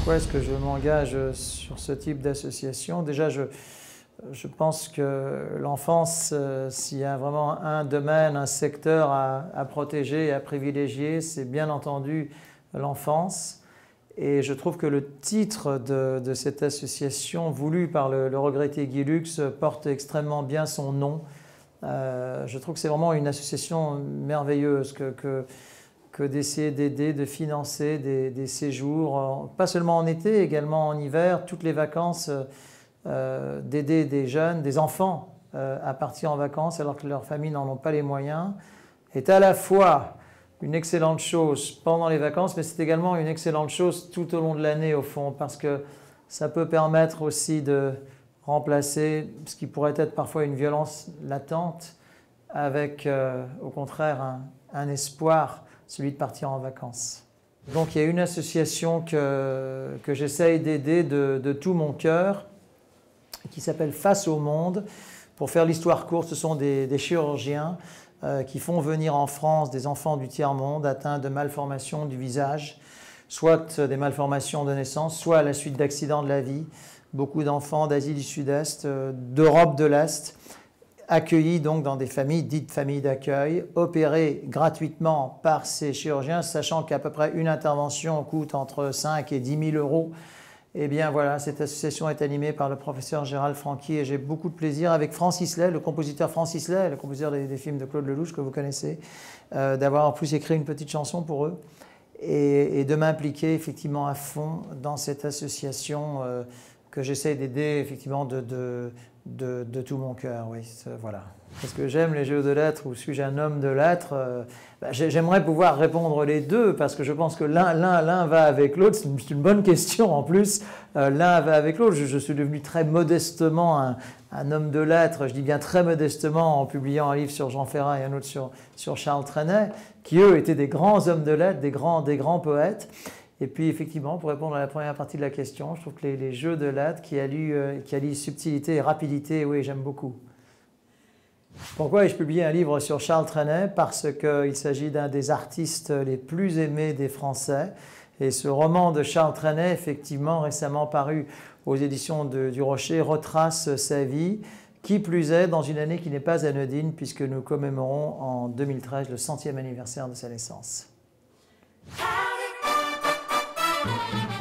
Pourquoi est-ce que je m'engage sur ce type d'association? Déjà, je pense que l'enfance, s'il y a vraiment un domaine, un secteur à protéger et à privilégier, c'est bien entendu l'enfance. Et je trouve que le titre de cette association, voulu par le regretté Guy Lux, porte extrêmement bien son nom. Je trouve que c'est vraiment une association merveilleuse que d'essayer d'aider, de financer des séjours, pas seulement en été, également en hiver, toutes les vacances, d'aider des jeunes, des enfants à partir en vacances alors que leurs familles n'en ont pas les moyens, est à la fois une excellente chose pendant les vacances, mais c'est également une excellente chose tout au long de l'année au fond, parce que ça peut permettre aussi de remplacer ce qui pourrait être parfois une violence latente avec au contraire un espoir, celui de partir en vacances. Donc il y a une association que j'essaye d'aider de tout mon cœur, qui s'appelle Face au Monde. Pour faire l'histoire courte, ce sont des chirurgiens qui font venir en France des enfants du tiers-monde atteints de malformations du visage, soit des malformations de naissance, soit à la suite d'accidents de la vie. Beaucoup d'enfants d'Asie du Sud-Est, d'Europe de l'Est, accueillis donc dans des familles dites familles d'accueil, opérés gratuitement par ces chirurgiens, sachant qu'à peu près une intervention coûte entre 5 et 10 000 euros. Eh bien voilà, cette association est animée par le professeur Gérald Franqui et j'ai beaucoup de plaisir avec Francis Lay, le compositeur Francis Lay, le compositeur des films de Claude Lelouch que vous connaissez, d'avoir en plus écrit une petite chanson pour eux et de m'impliquer effectivement à fond dans cette association que j'essaie d'aider effectivement de tout mon cœur, oui, voilà. Parce que j'aime les jeux de lettres ou suis-je un homme de lettres, j'aimerais pouvoir répondre les deux parce que je pense que l'un va avec l'autre, c'est une bonne question en plus, l'un va avec l'autre. Je suis devenu très modestement un homme de lettres, je dis bien très modestement en publiant un livre sur Jean Ferrat et un autre sur Charles Trenet, qui eux étaient des grands hommes de lettres, des grands poètes. Et puis effectivement, pour répondre à la première partie de la question, je trouve que les jeux de lettres qui allient subtilité et rapidité, oui, j'aime beaucoup. Pourquoi ai-je publié un livre sur Charles Trenet? Parce qu'il s'agit d'un des artistes les plus aimés des Français. Et ce roman de Charles Trenet, effectivement récemment paru aux éditions du Rocher, retrace sa vie, qui plus est dans une année qui n'est pas anodine, puisque nous commémorons en 2013 le 100e anniversaire de sa naissance. Thank you.